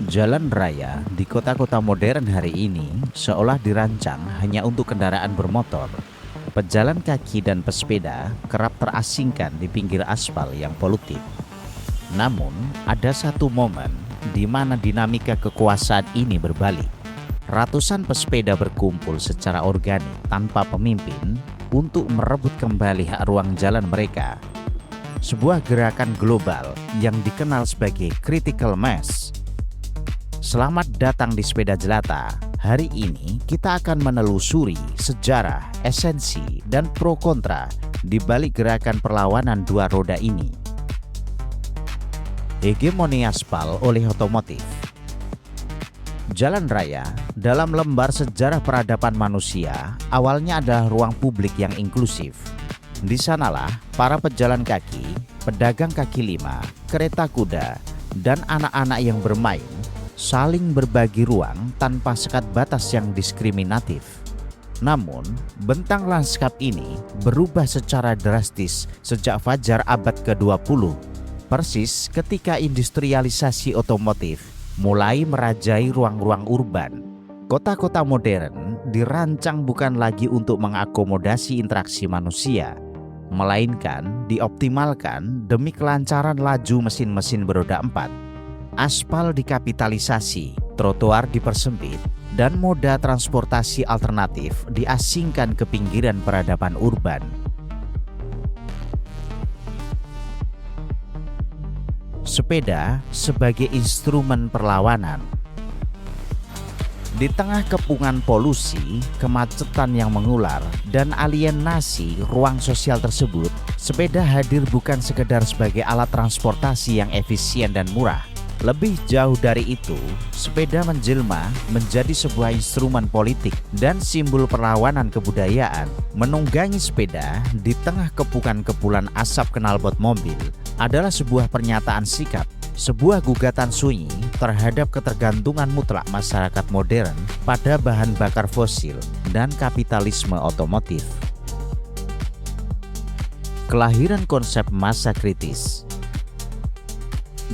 Jalan raya di kota-kota modern hari ini seolah dirancang hanya untuk kendaraan bermotor. Pejalan kaki dan pesepeda kerap terasingkan di pinggir aspal yang polutif. Namun, ada satu momen di mana dinamika kekuasaan ini berbalik. Ratusan pesepeda berkumpul secara organik tanpa pemimpin untuk merebut kembali hak ruang jalan mereka. Sebuah gerakan global yang dikenal sebagai critical mass. Selamat datang di Sepeda Jelata. Hari ini kita akan menelusuri sejarah, esensi, dan pro kontra di balik gerakan perlawanan dua roda ini. Hegemoni aspal oleh otomotif. Jalan raya dalam lembar sejarah peradaban manusia awalnya adalah ruang publik yang inklusif. Di sanalah para pejalan kaki, pedagang kaki lima, kereta kuda, dan anak-anak yang bermain saling berbagi ruang tanpa sekat batas yang diskriminatif. Namun, bentang lanskap ini berubah secara drastis sejak fajar abad ke-20, persis ketika industrialisasi otomotif mulai merajai ruang-ruang urban. Kota-kota modern dirancang bukan lagi untuk mengakomodasi interaksi manusia, melainkan dioptimalkan demi kelancaran laju mesin-mesin beroda 4. Aspal dikapitalisasi, trotoar dipersempit, dan moda transportasi alternatif diasingkan ke pinggiran peradaban urban. Sepeda sebagai instrumen perlawanan. Di tengah kepungan polusi, kemacetan yang mengular, dan alienasi ruang sosial tersebut, sepeda hadir bukan sekedar sebagai alat transportasi yang efisien dan murah. Lebih jauh dari itu, sepeda menjelma menjadi sebuah instrumen politik dan simbol perlawanan kebudayaan. Menunggangi sepeda di tengah kepungan kepulan asap knalpot mobil adalah sebuah pernyataan sikap, sebuah gugatan sunyi terhadap ketergantungan mutlak masyarakat modern pada bahan bakar fosil dan kapitalisme otomotif. Kelahiran konsep massa kritis.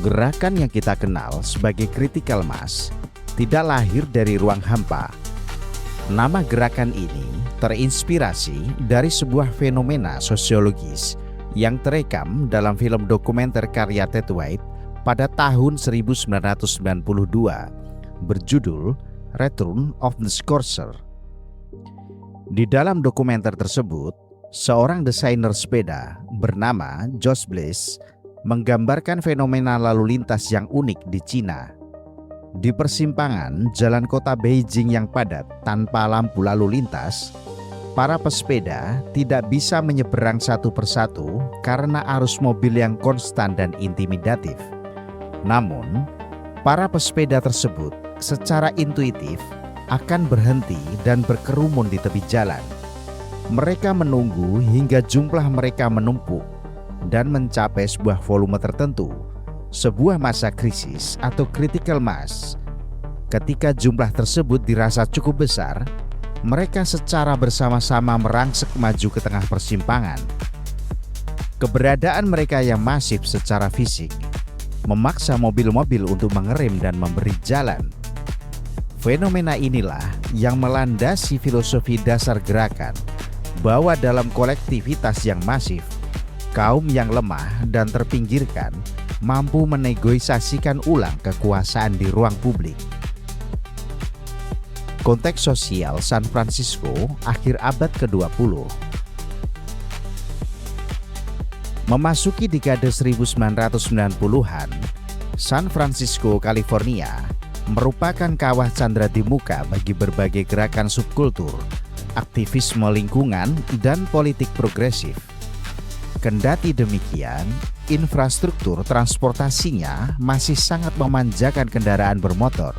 Gerakan yang kita kenal sebagai critical mass tidak lahir dari ruang hampa. Nama gerakan ini terinspirasi dari sebuah fenomena sosiologis yang terekam dalam film dokumenter karya Ted White pada tahun 1992 berjudul Return of the Scorcher. Di dalam dokumenter tersebut, seorang desainer sepeda bernama Josh Bliss menggambarkan fenomena lalu lintas yang unik di Cina. Di persimpangan jalan kota Beijing yang padat tanpa lampu lalu lintas, para pesepeda tidak bisa menyeberang satu persatu karena arus mobil yang konstan dan intimidatif. Namun, para pesepeda tersebut secara intuitif akan berhenti dan berkerumun di tepi jalan. Mereka menunggu hingga jumlah mereka menumpuk dan mencapai sebuah volume tertentu, sebuah masa krisis atau critical mass. Ketika jumlah tersebut dirasa cukup besar, mereka secara bersama-sama merangsek maju ke tengah persimpangan. Keberadaan mereka yang masif secara fisik memaksa mobil-mobil untuk mengerem dan memberi jalan. Fenomena inilah yang melandasi filosofi dasar gerakan bahwa dalam kolektivitas yang masif, kaum yang lemah dan terpinggirkan mampu menegosiasikan ulang kekuasaan di ruang publik. Konteks sosial San Francisco akhir abad ke-20. Memasuki dekade 1990-an, San Francisco, California merupakan kawah candra di muka bagi berbagai gerakan subkultur, aktivisme lingkungan, dan politik progresif. Kendati demikian, infrastruktur transportasinya masih sangat memanjakan kendaraan bermotor.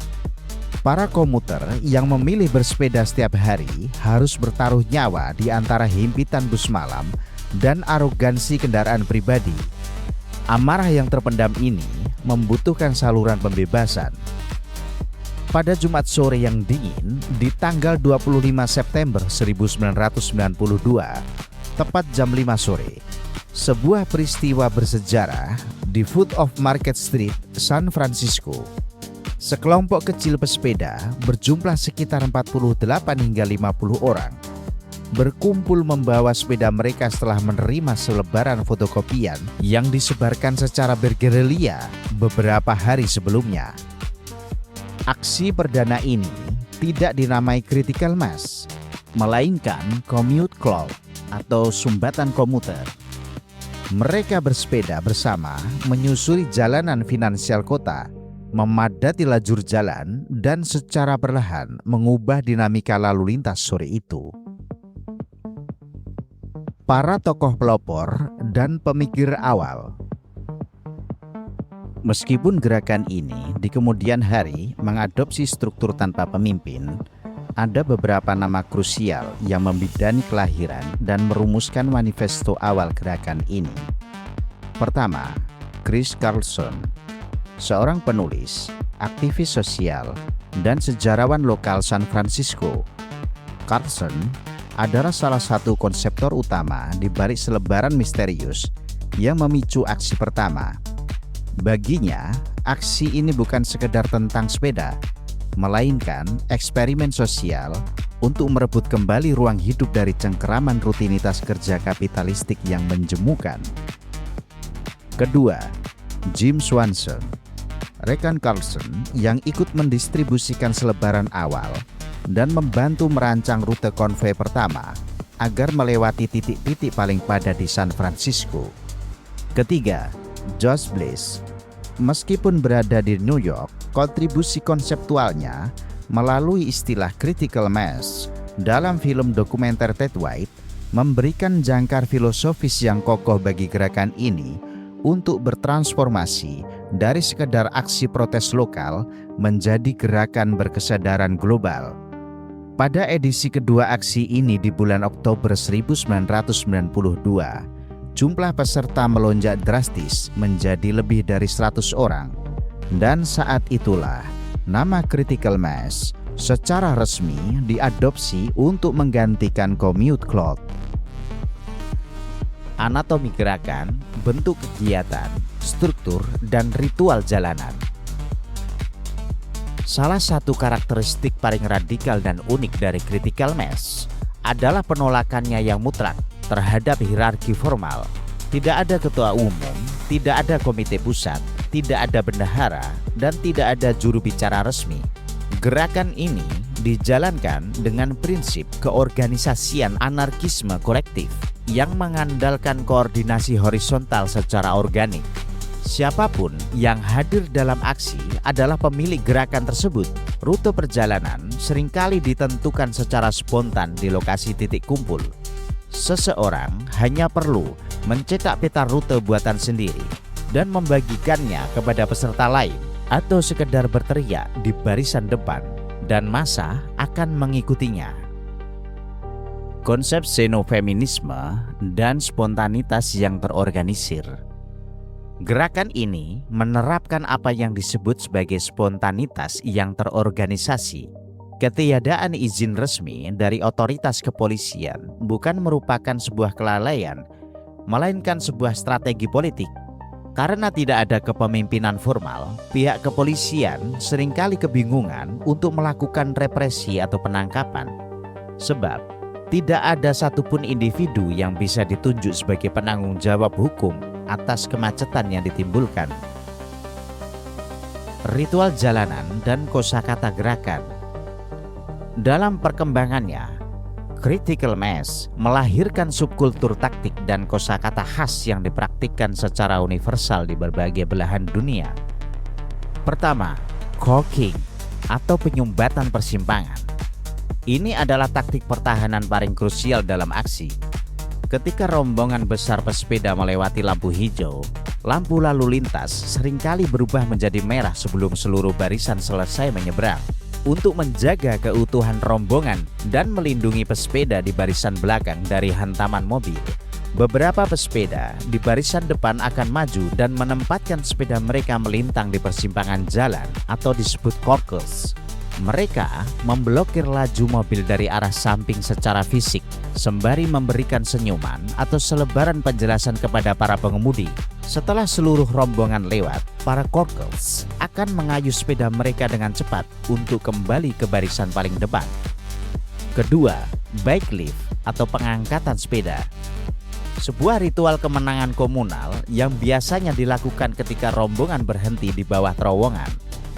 Para komuter yang memilih bersepeda setiap hari harus bertaruh nyawa di antara himpitan bus malam dan arogansi kendaraan pribadi. Amarah yang terpendam ini membutuhkan saluran pembebasan. Pada Jumat sore yang dingin di tanggal 25 September 1992, tepat jam 5 sore, sebuah peristiwa bersejarah Di Foot of Market Street, San Francisco, sekelompok kecil pesepeda berjumlah sekitar 48 hingga 50 orang berkumpul membawa sepeda mereka setelah menerima selebaran fotokopian yang disebarkan secara bergerilya beberapa hari sebelumnya. Aksi perdana ini tidak dinamai critical mass, melainkan commute cloud atau sumbatan komuter. Mereka bersepeda bersama menyusuri jalanan finansial kota, memadati lajur jalan, dan secara perlahan mengubah dinamika lalu lintas sore itu. Para tokoh pelopor dan pemikir awal. Meskipun gerakan ini di kemudian hari mengadopsi struktur tanpa pemimpin, ada beberapa nama krusial yang membidani kelahiran dan merumuskan manifesto awal gerakan ini. Pertama, Chris Carlson, seorang penulis, aktivis sosial, dan sejarawan lokal San Francisco. Carlson adalah salah satu konseptor utama di balik selebaran misterius yang memicu aksi pertama. Baginya, aksi ini bukan sekedar tentang sepeda, melainkan eksperimen sosial untuk merebut kembali ruang hidup dari cengkeraman rutinitas kerja kapitalistik yang menjemukan. Kedua, Jim Swanson, rekan Carlson yang ikut mendistribusikan selebaran awal dan membantu merancang rute konvoi pertama agar melewati titik-titik paling padat di San Francisco. Ketiga, Josh Bliss, meskipun berada di New York, kontribusi konseptualnya melalui istilah critical mass dalam film dokumenter Ted White memberikan jangkar filosofis yang kokoh bagi gerakan ini untuk bertransformasi dari sekedar aksi protes lokal menjadi gerakan berkesadaran global. Pada edisi kedua aksi ini di bulan Oktober 1992, jumlah peserta melonjak drastis menjadi lebih dari 100 orang. Dan saat itulah nama critical mass secara resmi diadopsi untuk menggantikan commute cloud. Anatomi gerakan, bentuk kegiatan, struktur, dan ritual jalanan. Salah satu karakteristik paling radikal dan unik dari critical mass adalah penolakannya yang mutlak terhadap hierarki formal. Tidak ada ketua umum, tidak ada komite pusat, tidak ada bendahara, dan tidak ada juru bicara resmi. Gerakan ini dijalankan dengan prinsip keorganisasian anarkisme kolektif yang mengandalkan koordinasi horizontal secara organik. Siapapun yang hadir dalam aksi adalah pemilik gerakan tersebut. Rute perjalanan seringkali ditentukan secara spontan di lokasi titik kumpul. Seseorang hanya perlu mencetak peta rute buatan sendiri dan membagikannya kepada peserta lain, atau sekedar berteriak di barisan depan, dan massa akan mengikutinya. Konsep xenofeminisme dan spontanitas yang terorganisir. Gerakan ini menerapkan apa yang disebut sebagai spontanitas yang terorganisasi. Ketiadaan izin resmi dari otoritas kepolisian bukan merupakan sebuah kelalaian, melainkan sebuah strategi politik. Karena tidak ada kepemimpinan formal, pihak kepolisian seringkali kebingungan untuk melakukan represi atau penangkapan. Sebab, tidak ada satupun individu yang bisa ditunjuk sebagai penanggung jawab hukum atas kemacetan yang ditimbulkan. Ritual jalanan dan kosakata gerakan. Dalam perkembangannya, critical mass melahirkan subkultur taktik dan kosakata khas yang dipraktikkan secara universal di berbagai belahan dunia. Pertama, caulking atau penyumbatan persimpangan. Ini adalah taktik pertahanan paling krusial dalam aksi. Ketika rombongan besar pesepeda melewati lampu hijau, lampu lalu lintas seringkali berubah menjadi merah sebelum seluruh barisan selesai menyeberang. Untuk menjaga keutuhan rombongan dan melindungi pesepeda di barisan belakang dari hantaman mobil, beberapa pesepeda di barisan depan akan maju dan menempatkan sepeda mereka melintang di persimpangan jalan atau disebut corkers. Mereka memblokir laju mobil dari arah samping secara fisik, sembari memberikan senyuman atau selebaran penjelasan kepada para pengemudi. Setelah seluruh rombongan lewat, para korkels akan mengayuh sepeda mereka dengan cepat untuk kembali ke barisan paling depan. Kedua, bike lift atau pengangkatan sepeda. Sebuah ritual kemenangan komunal yang biasanya dilakukan ketika rombongan berhenti di bawah terowongan,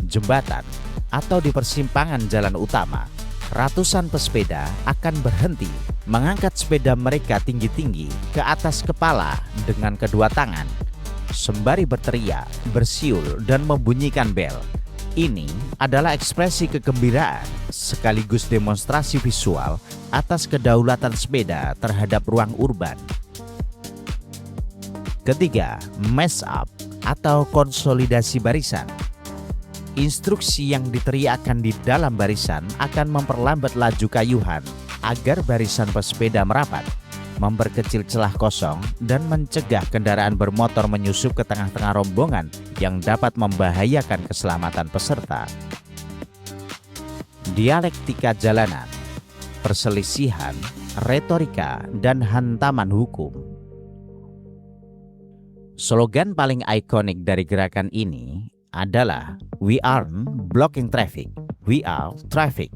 jembatan, atau di persimpangan jalan utama. Ratusan pesepeda akan berhenti, mengangkat sepeda mereka tinggi-tinggi ke atas kepala dengan kedua tangan, sembari berteriak, bersiul, dan membunyikan bel. Ini adalah ekspresi kegembiraan sekaligus demonstrasi visual atas kedaulatan sepeda terhadap ruang urban. Ketiga, mass up atau konsolidasi barisan. Instruksi yang diteriakkan di dalam barisan akan memperlambat laju kayuhan agar barisan pesepeda merapat, memperkecil celah kosong, dan mencegah kendaraan bermotor menyusup ke tengah-tengah rombongan yang dapat membahayakan keselamatan peserta. Dialektika jalanan, perselisihan, retorika, dan hantaman hukum. Slogan paling ikonik dari gerakan ini adalah "We aren't blocking traffic, we are traffic",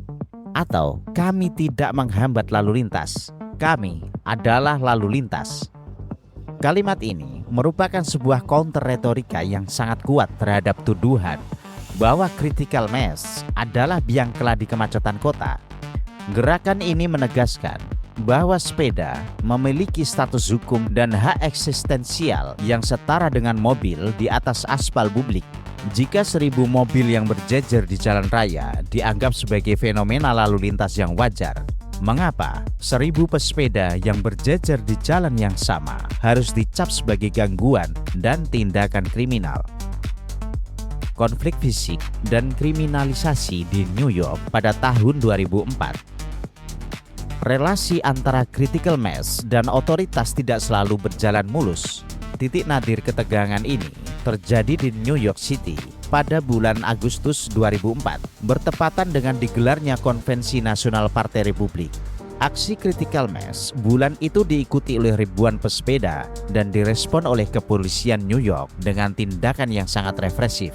atau "Kami tidak menghambat lalu lintas, kami adalah lalu lintas". Kalimat ini merupakan sebuah counter retorika yang sangat kuat terhadap tuduhan bahwa critical mass adalah biang keladi kemacetan kota. Gerakan ini menegaskan bahwa sepeda memiliki status hukum dan hak eksistensial yang setara dengan mobil di atas aspal publik. Jika 1000 mobil yang berjejer di jalan raya dianggap sebagai fenomena lalu lintas yang wajar, mengapa 1000 pesepeda yang berjejer di jalan yang sama harus dicap sebagai gangguan dan tindakan kriminal? Konflik fisik dan kriminalisasi di New York pada tahun 2004. Relasi antara critical mass dan otoritas tidak selalu berjalan mulus. Titik nadir ketegangan ini terjadi di New York City pada bulan Agustus 2004, bertepatan dengan digelarnya Konvensi Nasional Partai Republik. Aksi critical mass bulan itu diikuti oleh ribuan pesepeda dan direspon oleh kepolisian New York dengan tindakan yang sangat represif.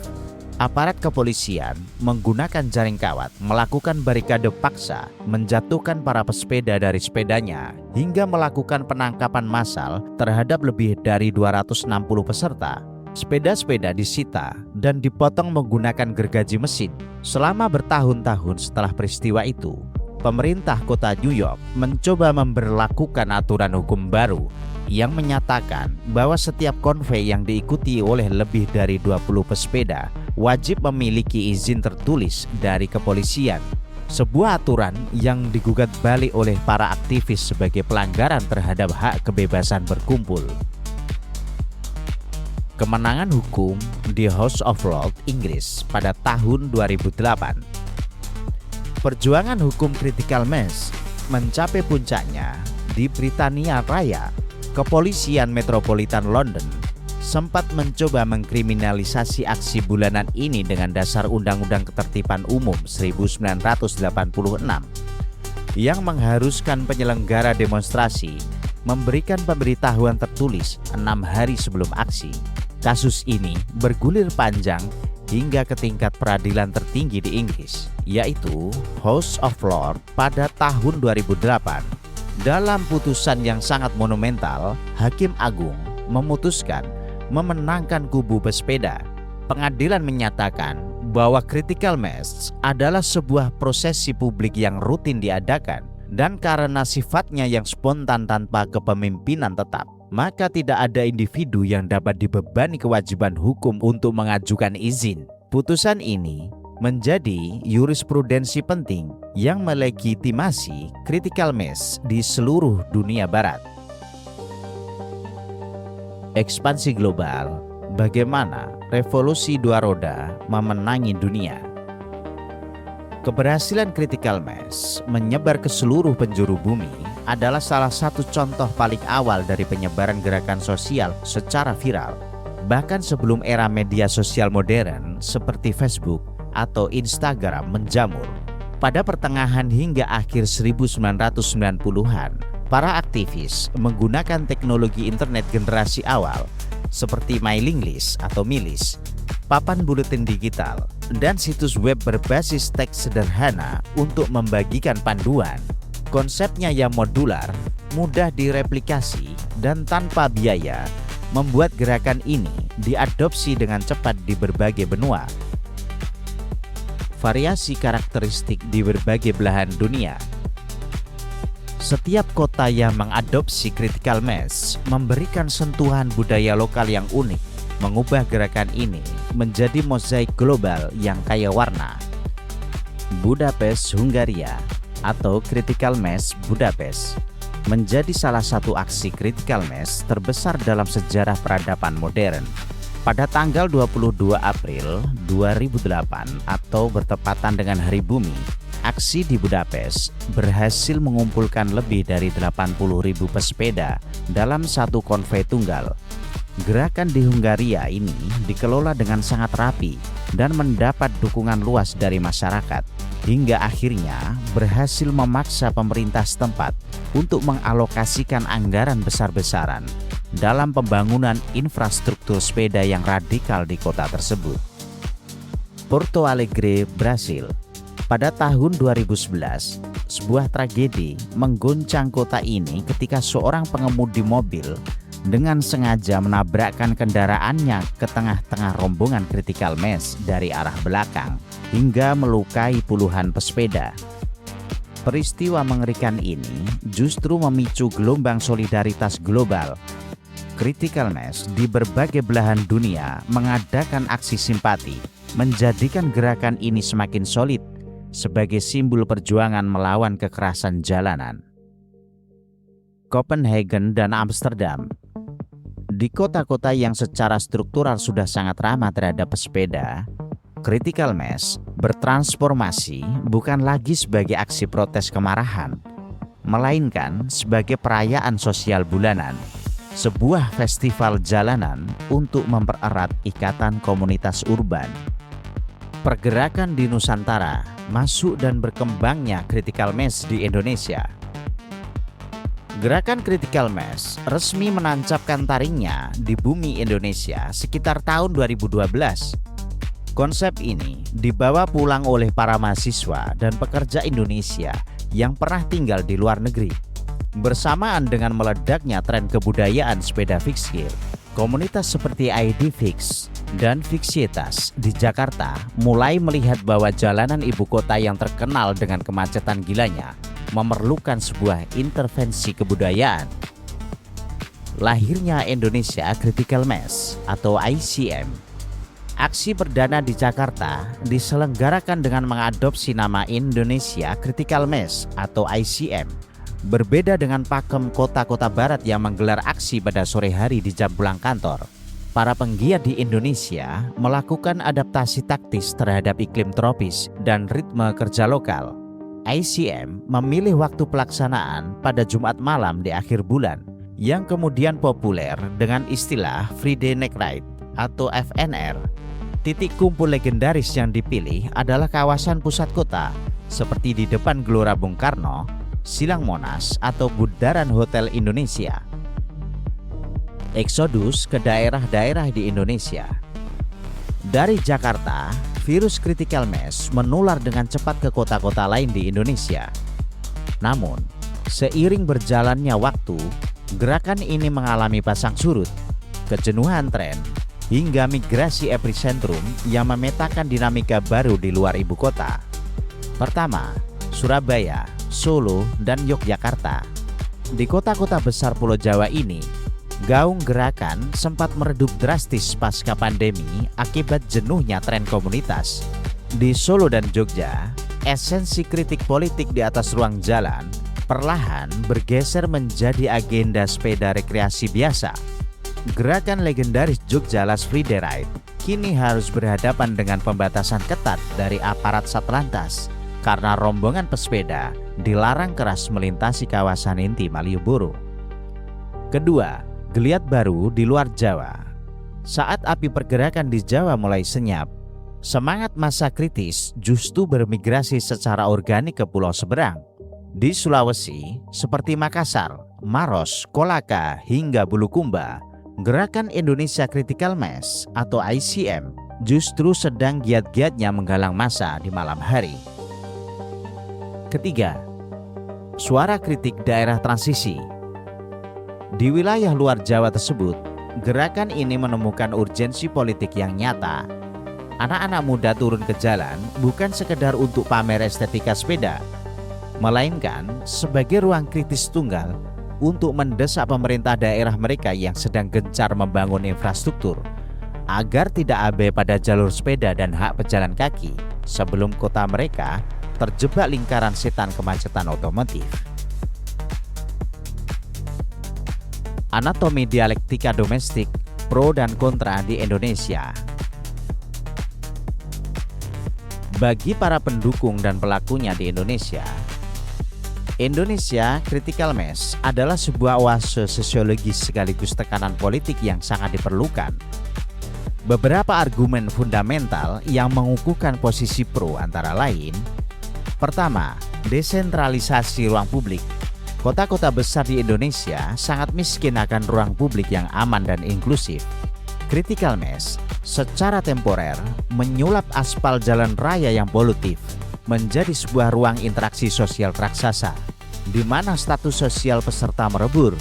Aparat kepolisian menggunakan jaring kawat, melakukan barikade paksa, menjatuhkan para pesepeda dari sepedanya, hingga melakukan penangkapan massal terhadap lebih dari 260 peserta. Sepeda-sepeda disita dan dipotong menggunakan gergaji mesin. Selama bertahun-tahun setelah peristiwa itu, pemerintah kota New York mencoba memberlakukan aturan hukum baru yang menyatakan bahwa setiap konvoi yang diikuti oleh lebih dari 20 pesepeda wajib memiliki izin tertulis dari kepolisian. Sebuah aturan yang digugat balik oleh para aktivis sebagai pelanggaran terhadap hak kebebasan berkumpul. Kemenangan hukum di House of Lords Inggris pada tahun 2008. Perjuangan hukum critical mass mencapai puncaknya di Britania Raya. Kepolisian Metropolitan London sempat mencoba mengkriminalisasi aksi bulanan ini dengan dasar Undang-Undang Ketertiban Umum 1986 yang mengharuskan penyelenggara demonstrasi memberikan pemberitahuan tertulis 6 hari sebelum aksi. Kasus ini bergulir panjang hingga ke tingkat peradilan tertinggi di Inggris, yaitu House of Lords pada tahun 2008. Dalam putusan yang sangat monumental, Hakim Agung memutuskan memenangkan kubu pesepeda. Pengadilan menyatakan bahwa critical mass adalah sebuah prosesi publik yang rutin diadakan, dan karena sifatnya yang spontan tanpa kepemimpinan tetap, maka tidak ada individu yang dapat dibebani kewajiban hukum untuk mengajukan izin. Putusan ini menjadi jurisprudensi penting yang melegitimasi critical mass di seluruh dunia barat. Ekspansi global, bagaimana revolusi dua roda memenangi dunia. Keberhasilan critical mass menyebar ke seluruh penjuru bumi adalah salah satu contoh paling awal dari penyebaran gerakan sosial secara viral. Bahkan sebelum era media sosial modern seperti Facebook atau Instagram menjamur. Pada pertengahan hingga akhir 1990-an, para aktivis menggunakan teknologi internet generasi awal seperti mailing list atau milis, papan buletin digital, dan situs web berbasis teks sederhana untuk membagikan panduan. Konsepnya yang modular, mudah direplikasi, dan tanpa biaya, membuat gerakan ini diadopsi dengan cepat di berbagai benua. Variasi karakteristik di berbagai belahan dunia. Setiap kota yang mengadopsi critical mass memberikan sentuhan budaya lokal yang unik, mengubah gerakan ini menjadi mozaik global yang kaya warna. Budapest, Hungaria, atau Critical Mass Budapest menjadi salah satu aksi critical mass terbesar dalam sejarah peradaban modern. Pada tanggal 22 April 2008 atau bertepatan dengan Hari Bumi, aksi di Budapest berhasil mengumpulkan lebih dari 80.000 pesepeda dalam satu konvoi tunggal. Gerakan di Hungaria ini dikelola dengan sangat rapi dan mendapat dukungan luas dari masyarakat, hingga akhirnya berhasil memaksa pemerintah setempat untuk mengalokasikan anggaran besar-besaran dalam pembangunan infrastruktur sepeda yang radikal di kota tersebut. Porto Alegre, Brasil. Pada tahun 2011, sebuah tragedi mengguncang kota ini ketika seorang pengemudi mobil dengan sengaja menabrakkan kendaraannya ke tengah-tengah rombongan critical mass dari arah belakang hingga melukai puluhan pesepeda. Peristiwa mengerikan ini justru memicu gelombang solidaritas global. Critical mass di berbagai belahan dunia mengadakan aksi simpati, menjadikan gerakan ini semakin solid sebagai simbol perjuangan melawan kekerasan jalanan. Copenhagen dan Amsterdam. Di kota-kota yang secara struktural sudah sangat ramah terhadap pesepeda, critical mass bertransformasi bukan lagi sebagai aksi protes kemarahan, melainkan sebagai perayaan sosial bulanan, sebuah festival jalanan untuk mempererat ikatan komunitas urban. Pergerakan di Nusantara, masuk dan berkembangnya critical mass di Indonesia. Gerakan critical mass resmi menancapkan taringnya di bumi Indonesia sekitar tahun 2012. Konsep ini dibawa pulang oleh para mahasiswa dan pekerja Indonesia yang pernah tinggal di luar negeri. Bersamaan dengan meledaknya tren kebudayaan sepeda fixed gear, komunitas seperti ID Fix dan Fixietas di Jakarta mulai melihat bahwa jalanan ibu kota yang terkenal dengan kemacetan gilanya memerlukan sebuah intervensi kebudayaan. Lahirnya Indonesia Critical Mass atau ICM. Aksi perdana di Jakarta diselenggarakan dengan mengadopsi nama Indonesia Critical Mass atau ICM. Berbeda dengan pakem kota-kota barat yang menggelar aksi pada sore hari di jam pulang kantor, para penggiat di Indonesia melakukan adaptasi taktis terhadap iklim tropis dan ritme kerja lokal. ICM memilih waktu pelaksanaan pada Jumat malam di akhir bulan, yang kemudian populer dengan istilah Friday Night Ride atau FNR. Titik kumpul legendaris yang dipilih adalah kawasan pusat kota, seperti di depan Gelora Bung Karno, Silang Monas, atau Bundaran Hotel Indonesia. Eksodus ke daerah-daerah di Indonesia. Dari Jakarta, virus critical mass menular dengan cepat ke kota-kota lain di Indonesia. Namun, seiring berjalannya waktu, gerakan ini mengalami pasang surut, kejenuhan tren, hingga migrasi epicentrum yang memetakan dinamika baru di luar ibu kota. Pertama, Surabaya, Solo, dan Yogyakarta. Di kota-kota besar Pulau Jawa ini, gaung gerakan sempat meredup drastis pasca pandemi akibat jenuhnya tren komunitas. Di Solo dan Jogja, esensi kritik politik di atas ruang jalan perlahan bergeser menjadi agenda sepeda rekreasi biasa. Gerakan legendaris Jogja Last Friday Ride kini harus berhadapan dengan pembatasan ketat dari aparat Satlantas karena rombongan pesepeda dilarang keras melintasi kawasan inti Malioboro. Kedua, geliat baru di luar Jawa. Saat api pergerakan di Jawa mulai senyap, Semangat massa kritis justru bermigrasi secara organik ke pulau seberang. Di Sulawesi, seperti Makassar, Maros, Kolaka, hingga Bulukumba, Gerakan Indonesia Critical Mass atau ICM justru sedang giat-giatnya menggalang massa di malam hari. Ketiga, suara kritik daerah transisi. Di wilayah luar Jawa tersebut, gerakan ini menemukan urgensi politik yang nyata. Anak-anak muda turun ke jalan bukan sekedar untuk pamer estetika sepeda, melainkan sebagai ruang kritis tunggal untuk mendesak pemerintah daerah mereka yang sedang gencar membangun infrastruktur agar tidak abai pada jalur sepeda dan hak pejalan kaki sebelum kota mereka terjebak lingkaran setan kemacetan otomotif. Anatomi dialektika domestik, pro dan kontra di Indonesia. Bagi para pendukung dan pelakunya di Indonesia Critical Mass adalah sebuah oase sosiologis sekaligus tekanan politik yang sangat diperlukan. Beberapa argumen fundamental yang mengukuhkan posisi pro antara lain: pertama, desentralisasi ruang publik. Kota-kota besar di Indonesia sangat miskin akan ruang publik yang aman dan inklusif. Critical Mass secara temporer menyulap aspal jalan raya yang polutif menjadi sebuah ruang interaksi sosial raksasa, di mana status sosial peserta merebur.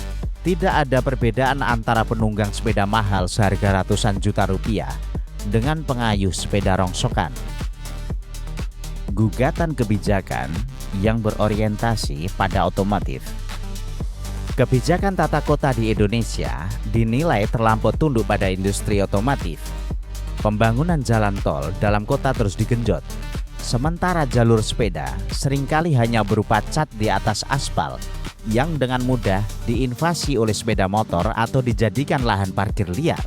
Tidak ada perbedaan antara penunggang sepeda mahal seharga ratusan juta rupiah dengan pengayuh sepeda rongsokan. Gugatan kebijakan yang berorientasi pada otomotif. Kebijakan tata kota di Indonesia dinilai terlampau tunduk pada industri otomotif. Pembangunan jalan tol dalam kota terus digenjot, sementara jalur sepeda seringkali hanya berupa cat di atas aspal yang dengan mudah diinvasi oleh sepeda motor atau dijadikan lahan parkir liar.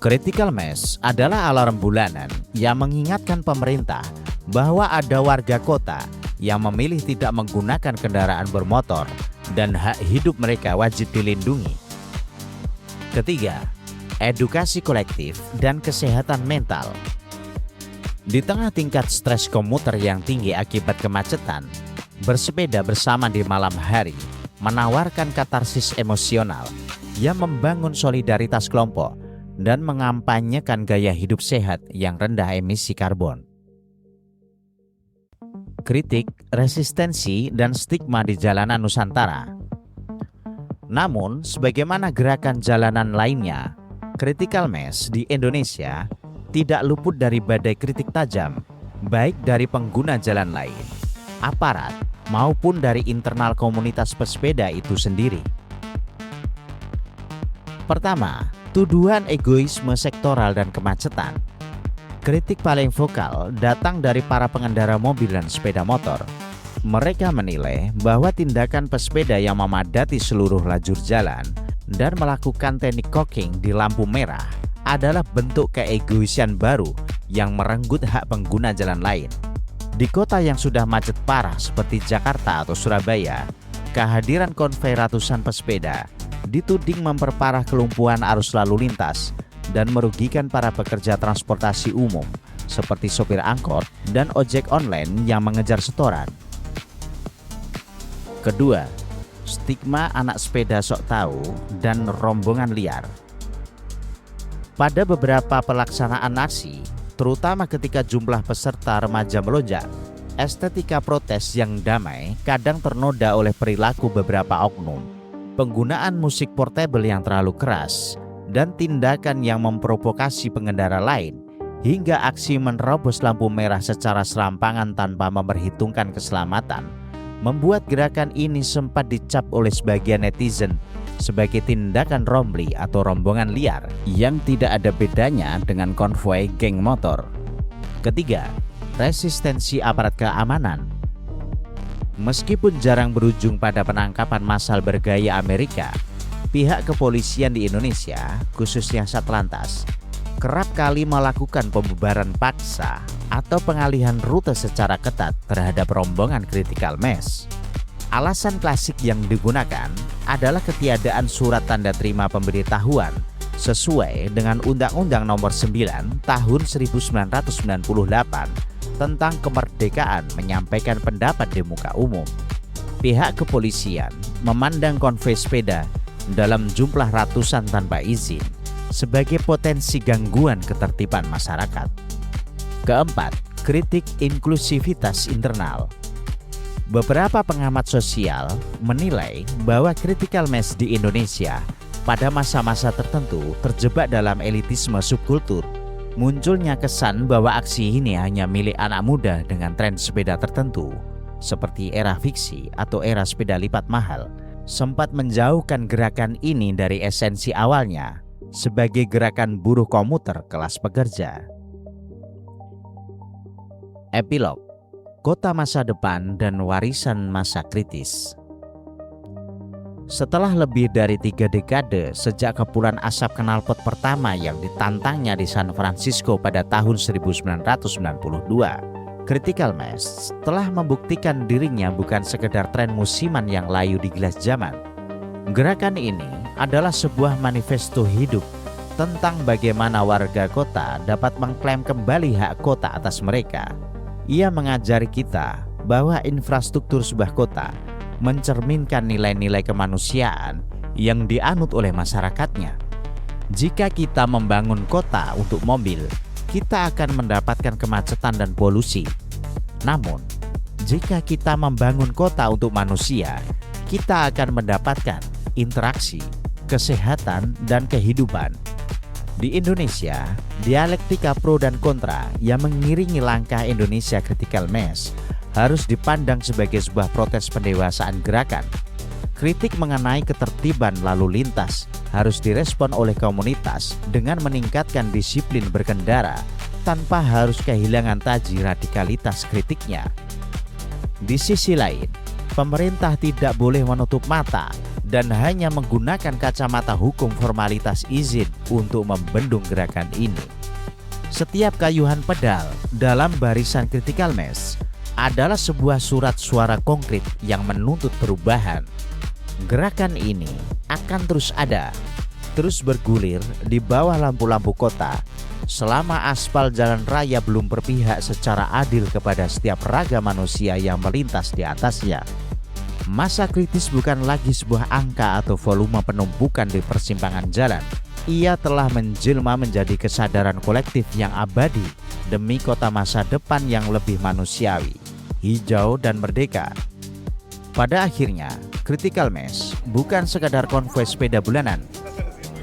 Critical Mass adalah alarm bulanan yang mengingatkan pemerintah bahwa ada warga kota yang memilih tidak menggunakan kendaraan bermotor dan hak hidup mereka wajib dilindungi. Ketiga, edukasi kolektif dan kesehatan mental. Di tengah tingkat stres komuter yang tinggi akibat kemacetan, bersepeda bersama di malam hari menawarkan katarsis emosional yang membangun solidaritas kelompok dan mengampanyekan gaya hidup sehat yang rendah emisi karbon. Kritik, resistensi, dan stigma di jalanan Nusantara. Namun, sebagaimana gerakan jalanan lainnya, Critical Mass di Indonesia tidak luput dari badai kritik tajam, baik dari pengguna jalan lain, aparat, maupun dari internal komunitas pesepeda itu sendiri. Pertama, tuduhan egoisme sektoral dan kemacetan. Kritik paling vokal datang dari para pengendara mobil dan sepeda motor. Mereka menilai bahwa tindakan pesepeda yang memadati seluruh lajur jalan dan melakukan teknik koking di lampu merah adalah bentuk keegoisan baru yang merenggut hak pengguna jalan lain. Di kota yang sudah macet parah seperti Jakarta atau Surabaya, kehadiran konvoi ratusan pesepeda dituding memperparah kelumpuhan arus lalu lintas dan merugikan para pekerja transportasi umum seperti sopir angkot dan ojek online yang mengejar setoran. Kedua, stigma anak sepeda sok tahu dan rombongan liar. Pada beberapa pelaksanaan aksi, terutama ketika jumlah peserta remaja melonjak, estetika protes yang damai kadang ternoda oleh perilaku beberapa oknum, penggunaan musik portable yang terlalu keras, dan tindakan yang memprovokasi pengendara lain, hingga aksi menerobos lampu merah secara serampangan tanpa memperhitungkan keselamatan, membuat gerakan ini sempat dicap oleh sebagian netizen sebagai tindakan rombli atau rombongan liar yang tidak ada bedanya dengan konvoi geng motor. Ketiga, resistensi aparat keamanan. Meskipun jarang berujung pada penangkapan massal bergaya Amerika, pihak kepolisian di Indonesia, khususnya Satlantas, kerap kali melakukan pembubaran paksa atau pengalihan rute secara ketat terhadap rombongan Critical Mass. Alasan klasik yang digunakan adalah ketiadaan surat tanda terima pemberitahuan sesuai dengan Undang-Undang Nomor 9 Tahun 1998 tentang kemerdekaan menyampaikan pendapat di muka umum. Pihak kepolisian memandang konvoi sepeda dalam jumlah ratusan tanpa izin sebagai potensi gangguan ketertiban masyarakat. Keempat, kritik inklusivitas internal. Beberapa pengamat sosial menilai bahwa critical mass di Indonesia pada masa-masa tertentu terjebak dalam elitisme subkultur. Munculnya kesan bahwa aksi ini hanya milik anak muda dengan tren sepeda tertentu, seperti era fiksi atau era sepeda lipat mahal, sempat menjauhkan gerakan ini dari esensi awalnya sebagai gerakan buruh komuter kelas pekerja. Epilog, kota masa depan dan warisan masa kritis. Setelah lebih dari 3 dekade sejak kepulan asap knalpot pertama yang ditantangnya di San Francisco pada tahun 1992, critical mass telah membuktikan dirinya bukan sekedar tren musiman yang layu di gelas zaman. Gerakan ini adalah sebuah manifesto hidup tentang bagaimana warga kota dapat mengklaim kembali hak kota atas mereka. Ia mengajari kita bahwa infrastruktur sebuah kota mencerminkan nilai-nilai kemanusiaan yang dianut oleh masyarakatnya. Jika kita membangun kota untuk mobil, kita akan mendapatkan kemacetan dan polusi. Namun, jika kita membangun kota untuk manusia, kita akan mendapatkan interaksi, kesehatan, dan kehidupan. Di Indonesia, dialektika pro dan kontra yang mengiringi langkah Indonesia Critical Mass harus dipandang sebagai sebuah protes pendewasaan gerakan. Kritik mengenai ketertiban lalu lintas harus direspon oleh komunitas dengan meningkatkan disiplin berkendara tanpa harus kehilangan taji radikalitas kritiknya. Di sisi lain, pemerintah tidak boleh menutup mata dan hanya menggunakan kacamata hukum formalitas izin untuk membendung gerakan ini. Setiap kayuhan pedal dalam barisan critical mass adalah sebuah surat suara konkret yang menuntut perubahan. Gerakan ini akan terus ada, terus bergulir di bawah lampu-lampu kota selama aspal jalan raya belum berpihak secara adil kepada setiap raga manusia yang melintas di atasnya. Masa kritis bukan lagi sebuah angka atau volume penumpukan di persimpangan jalan. Ia telah menjelma menjadi kesadaran kolektif yang abadi demi kota masa depan yang lebih manusiawi, hijau, dan merdeka. Pada akhirnya, critical mass bukan sekadar konvoi sepeda bulanan.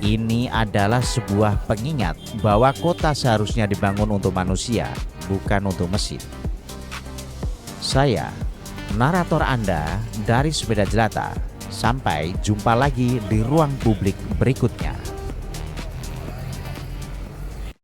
Ini adalah sebuah pengingat bahwa kota seharusnya dibangun untuk manusia, bukan untuk mesin. Saya, narator Anda dari Sepeda Jelata. Sampai jumpa lagi di ruang publik berikutnya.